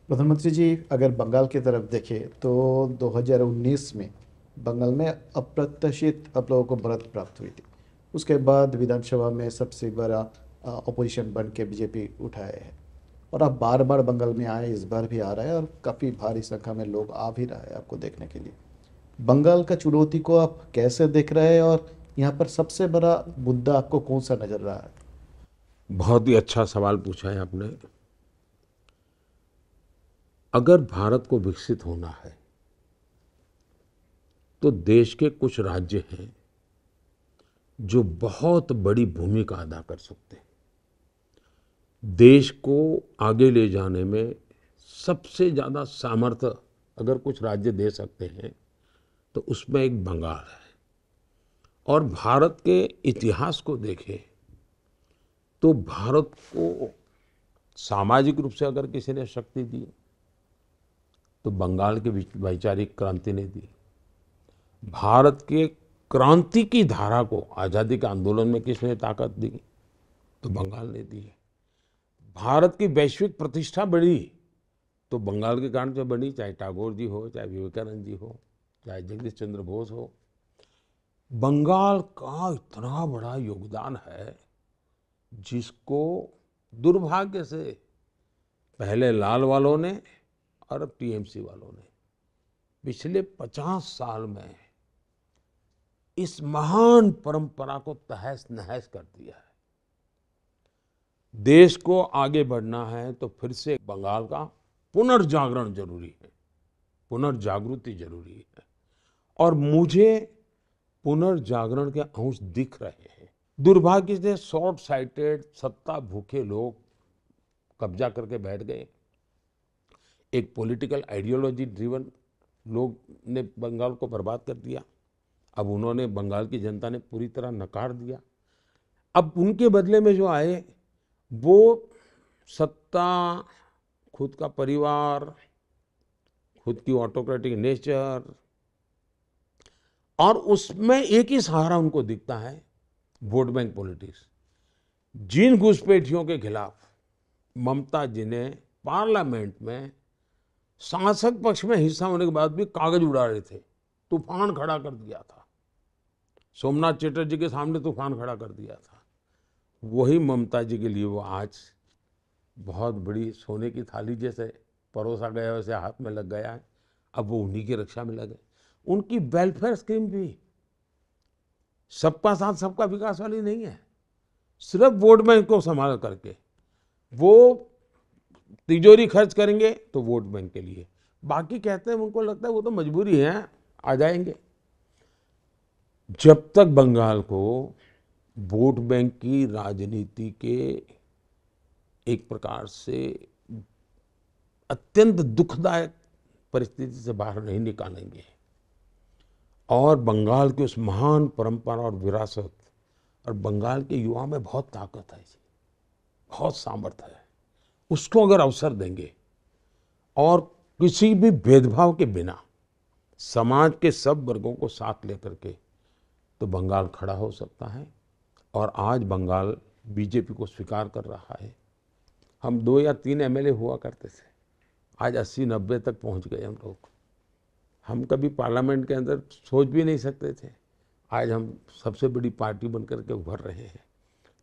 प्रधानमंत्री जी, अगर बंगाल की तरफ देखें तो 2019 में बंगाल में अप्रत्याशित आप लोगों को बढ़त प्राप्त हुई थी। उसके बाद विधानसभा में सबसे बड़ा अपोजिशन बन के बीजेपी उठाए है। और अब बार बार बंगाल में आए, इस बार भी आ रहा है और काफ़ी भारी संख्या में लोग आ भी रहा है आपको देखने के लिए। बंगाल का चुनौती को आप कैसे देख रहे हैं और यहाँ पर सबसे बड़ा मुद्दा आपको कौन सा नजर रहा है? बहुत ही अच्छा सवाल पूछा है आपने। अगर भारत को विकसित होना है तो देश के कुछ राज्य हैं जो बहुत बड़ी भूमिका अदा कर सकते हैं। देश को आगे ले जाने में सबसे ज्यादा सामर्थ्य अगर कुछ राज्य दे सकते हैं तो उसमें एक बंगाल है। और भारत के इतिहास को देखें तो भारत को सामाजिक रूप से अगर किसी ने शक्ति दी तो बंगाल के वैचारिक क्रांति ने दी। भारत के क्रांति की धारा को आजादी के आंदोलन में किसने ताकत दी? तो बंगाल ने दी है। भारत की वैश्विक प्रतिष्ठा बढ़ी तो बंगाल के कारण से बनी, चाहे टैगोर जी हो, चाहे विवेकानंद जी हो, चाहे जगदीश चंद्र बोस हो। बंगाल का इतना बड़ा योगदान है जिसको दुर्भाग्य से पहले लाल वालों ने और अब टीएमसी वालों ने पिछले 50 साल में इस महान परंपरा को तहस नहस कर दिया है। देश को आगे बढ़ना है तो फिर से बंगाल का पुनर्जागरण जरूरी है, पुनर्जागृति जरूरी है। और मुझे पुनर्जागरण के अंश दिख रहे हैं। दुर्भाग्य से शॉर्ट साइटेड सत्ता भूखे लोग कब्जा करके बैठ गए। एक पॉलिटिकल आइडियोलॉजी ड्रिवन लोग ने बंगाल को बर्बाद कर दिया। अब उन्होंने, बंगाल की जनता ने पूरी तरह नकार दिया। अब उनके बदले में जो आए वो सत्ता, खुद का परिवार, खुद की ऑटोक्रेटिक नेचर, और उसमें एक ही सहारा उनको दिखता है, वोट बैंक पॉलिटिक्स। जिन घुसपैठियों के खिलाफ ममता जी ने पार्लियामेंट में शासक पक्ष में हिस्सा होने के बाद भी कागज उड़ा रहे थे, तूफान खड़ा कर दिया था। सोमनाथ चटर्जी के सामने तूफान खड़ा कर दिया था। वही ममता जी के लिए वो आज बहुत बड़ी सोने की थाली जैसे परोसा गया, वैसे हाथ में लग गया है। अब वो उन्हीं की रक्षा में लगे। उनकी वेलफेयर स्कीम भी सबका साथ सबका विकास वाली नहीं है। सिर्फ वोट बैंक को संभाल करके वो तिजोरी खर्च करेंगे तो वोट बैंक के लिए, बाकी कहते हैं, उनको लगता है वो तो मजबूरी है, आ जाएंगे। जब तक बंगाल को वोट बैंक की राजनीति के एक प्रकार से अत्यंत दुखदायक परिस्थिति से बाहर नहीं निकालेंगे और बंगाल की उस महान परंपरा और विरासत, और बंगाल के युवा में बहुत ताकत है जी, बहुत सामर्थ्य है, उसको अगर अवसर देंगे और किसी भी भेदभाव के बिना समाज के सब वर्गों को साथ लेकर के, तो बंगाल खड़ा हो सकता है। और आज बंगाल बीजेपी को स्वीकार कर रहा है। हम 2 या 3 एमएलए हुआ करते थे, आज 80-90 तक पहुंच गए हम लोग। हम कभी पार्लियामेंट के अंदर सोच भी नहीं सकते थे, आज हम सबसे बड़ी पार्टी बनकर के उभर रहे हैं।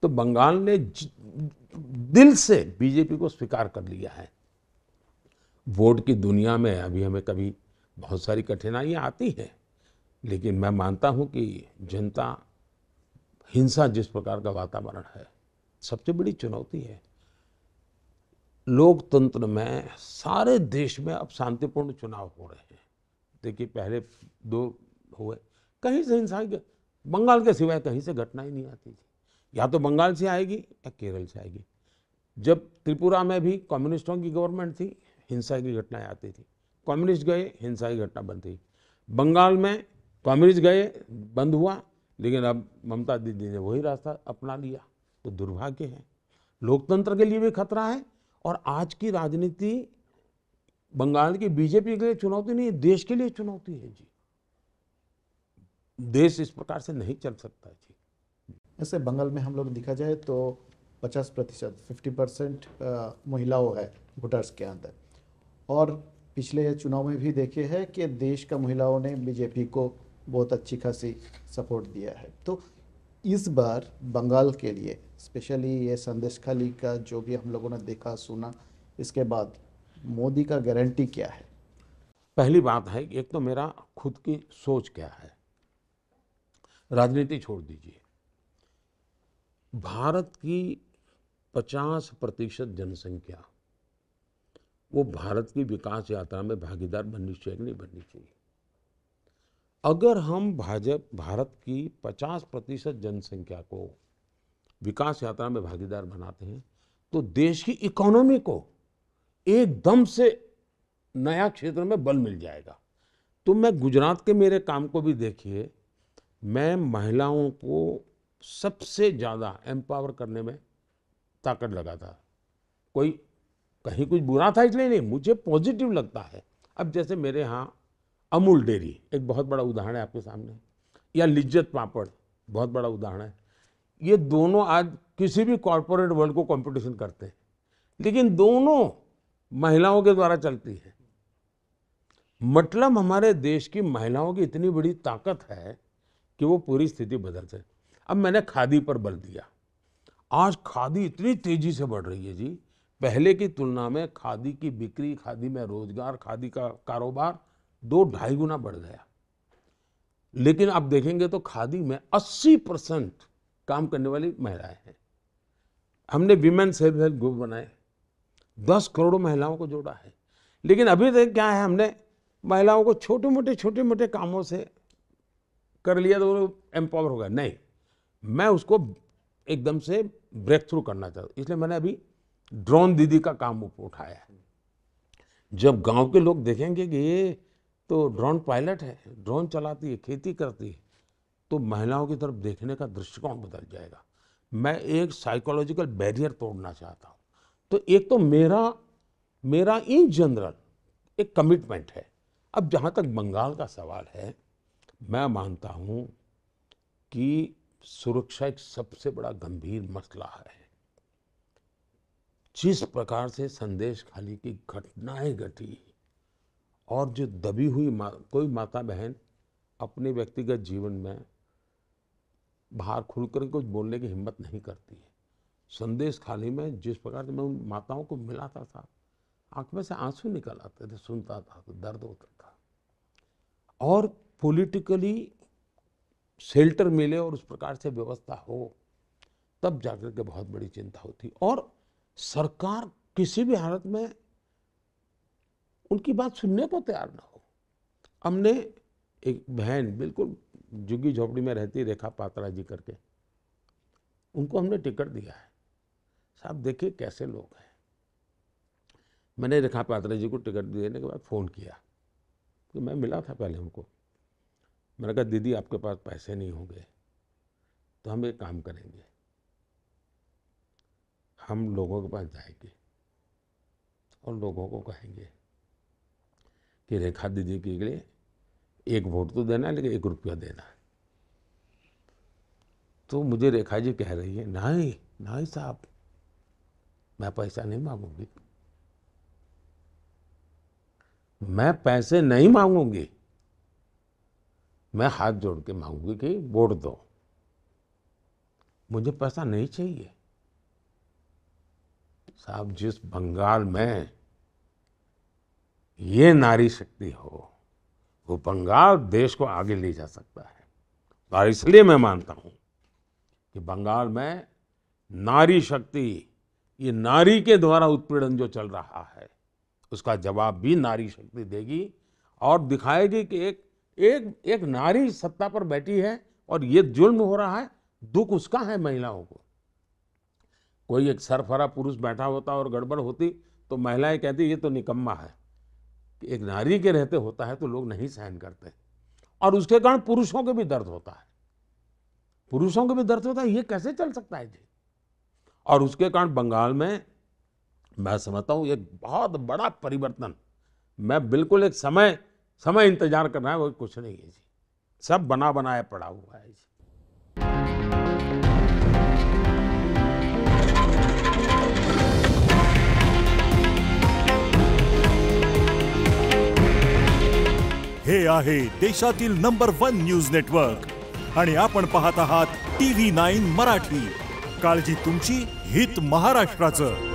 तो बंगाल ने दिल से बीजेपी को स्वीकार कर लिया है। वोट की दुनिया में अभी हमें कभी बहुत सारी कठिनाइयां आती हैं, लेकिन मैं मानता हूं कि जनता, हिंसा जिस प्रकार का वातावरण है, सबसे बड़ी चुनौती है। लोकतंत्र में सारे देश में अब शांतिपूर्ण चुनाव हो रहे हैं। देखिए, पहले 2 हुए, कहीं से हिंसा की, बंगाल के सिवाय कहीं से घटना ही नहीं आती थी। या तो बंगाल से आएगी या केरल से आएगी। जब त्रिपुरा में भी कम्युनिस्टों की गवर्नमेंट थी, हिंसा की घटनाएं आती थी। कम्युनिस्ट गए, हिंसा की घटना बंद थी। बंगाल में कम्युनिस्ट गए, बंद हुआ, लेकिन अब ममता दीदी ने वही रास्ता अपना लिया। तो दुर्भाग्य है, लोकतंत्र के लिए भी खतरा है। और आज की राजनीति बंगाल की बीजेपी के लिए चुनौती नहीं है, देश के लिए चुनौती है जी। देश इस प्रकार से नहीं चल सकता जी। ऐसे बंगाल में हम लोग देखा जाए तो 50% 50% महिलाओं है वोटर्स के अंदर। और पिछले चुनाव में भी देखे हैं कि देश का महिलाओं ने बीजेपी को बहुत अच्छी खासी सपोर्ट दिया है। तो इस बार बंगाल के लिए स्पेशली ये संदेशखाली का जो भी हम लोगों ने देखा सुना, इसके बाद मोदी का गारंटी क्या है? पहली बात है कि एक तो मेरा खुद की सोच क्या है, राजनीति छोड़ दीजिए। भारत की 50% जनसंख्या वो भारत की विकास यात्रा में भागीदार बननी चाहिए कि नहीं बननी चाहिए। अगर हम भारत की 50% जनसंख्या को विकास यात्रा में भागीदार बनाते हैं तो देश की इकोनॉमी को एकदम से नया क्षेत्र में बल मिल जाएगा। तो मैं गुजरात के मेरे काम को भी देखिए, मैं महिलाओं को सबसे ज़्यादा एम्पावर करने में ताकत लगाता। कोई कहीं कुछ बुरा था इसलिए नहीं, मुझे पॉजिटिव लगता है। अब जैसे मेरे यहाँ अमूल डेयरी एक बहुत बड़ा उदाहरण है आपके सामने, या लिज्जत पापड़ बहुत बड़ा उदाहरण है। ये दोनों आज किसी भी कॉरपोरेट वर्ल्ड को कंपटीशन करते हैं, लेकिन दोनों महिलाओं के द्वारा चलती है। मतलब हमारे देश की महिलाओं की इतनी बड़ी ताकत है कि वो पूरी स्थिति बदल सकती। अब मैंने खादी पर बल दिया। आज खादी इतनी तेजी से बढ़ रही है जी, पहले की तुलना में खादी की बिक्री, खादी में रोजगार, खादी का कारोबार 2-2.5 गुना बढ़ गया। लेकिन आप देखेंगे तो खादी में 80% काम करने वाली महिलाएं हैं। हमने विमेन सेल्फ हेल्प ग्रुप बनाए, 10 करोड़ महिलाओं को जोड़ा है। लेकिन अभी तक क्या है, हमने महिलाओं को छोटे मोटे कामों से कर लिया तो वो एम्पावर हो गया। नहीं, मैं उसको एकदम से ब्रेक थ्रू करना चाहता हूँ। इसलिए मैंने अभी ड्रोन दीदी का काम उठाया है। जब गांव के लोग देखेंगे कि ये तो ड्रोन पायलट है, ड्रोन चलाती है, खेती करती है, तो महिलाओं की तरफ देखने का दृष्टिकोण बदल जाएगा। मैं एक साइकोलॉजिकल बैरियर तोड़ना चाहता हूँ। तो एक तो मेरा इन जनरल एक कमिटमेंट है। अब जहाँ तक बंगाल का सवाल है, मैं मानता हूँ कि सुरक्षा एक सबसे बड़ा गंभीर मसला है। जिस प्रकार से संदेशखाली की घटनाएं घटी और जो दबी हुई कोई माता बहन अपने व्यक्तिगत जीवन में बाहर खुलकर कुछ बोलने की हिम्मत नहीं करती है। संदेशखाली में जिस प्रकार से मैं उन माताओं को मिला था, आंख में से आंसू निकल आते थे, सुनता था तो दर्द होता था। और पॉलिटिकली शेल्टर मिले और उस प्रकार से व्यवस्था हो, तब जाकर के बहुत बड़ी चिंता होती। और सरकार किसी भी हालत में उनकी बात सुनने को तैयार ना हो। हमने एक बहन बिल्कुल झुग्गी झोपड़ी में रहती, रेखा पात्रा जी करके, उनको हमने टिकट दिया है। साहब देखिए कैसे लोग हैं। मैंने रेखा पात्रा जी को टिकट देने के बाद फ़ोन किया कि मैं मिला था पहले उनको। मैंने कहा दीदी आपके पास पैसे नहीं होंगे तो हम एक काम करेंगे, हम लोगों के पास जाएंगे और लोगों को कहेंगे कि रेखा दीदी के लिए 1 वोट तो देना है, लेकिन 1 रुपया देना है। तो मुझे रेखा जी कह रही है, नहीं साहब, मैं पैसा नहीं मांगूंगी, मैं पैसे नहीं मांगूंगी, मैं हाथ जोड़ के मांगूंगी कि वोट दो, मुझे पैसा नहीं चाहिए। साहब जिस बंगाल में ये नारी शक्ति हो, वो बंगाल देश को आगे ले जा सकता है। और इसलिए मैं मानता हूं कि बंगाल में नारी शक्ति, ये नारी के द्वारा उत्पीड़न जो चल रहा है, उसका जवाब भी नारी शक्ति देगी और दिखाएगी कि एक नारी सत्ता पर बैठी है और ये जुल्म हो रहा है, दुख उसका है महिलाओं को। कोई एक सरफरा पुरुष बैठा होता और गड़बड़ होती तो महिलाएं कहती ये तो निकम्मा है। कि एक नारी के रहते होता है तो लोग नहीं सहन करते, और उसके कारण पुरुषों के भी दर्द होता है, पुरुषों को भी दर्द होता है, ये कैसे चल सकता है जी। और उसके कारण बंगाल में मैं समझता हूँ एक बहुत बड़ा परिवर्तन, मैं बिल्कुल एक समय इंतजार कर रहा है, वो कुछ नहीं है जी, सब बना बनाया पड़ा हुआ है जी। हे आहे देशातील नंबर 1 न्यूज नेटवर्क आणि आपण पाहत आहात TV9 मराठी. काळजी तुमची, हित महाराष्ट्राचं.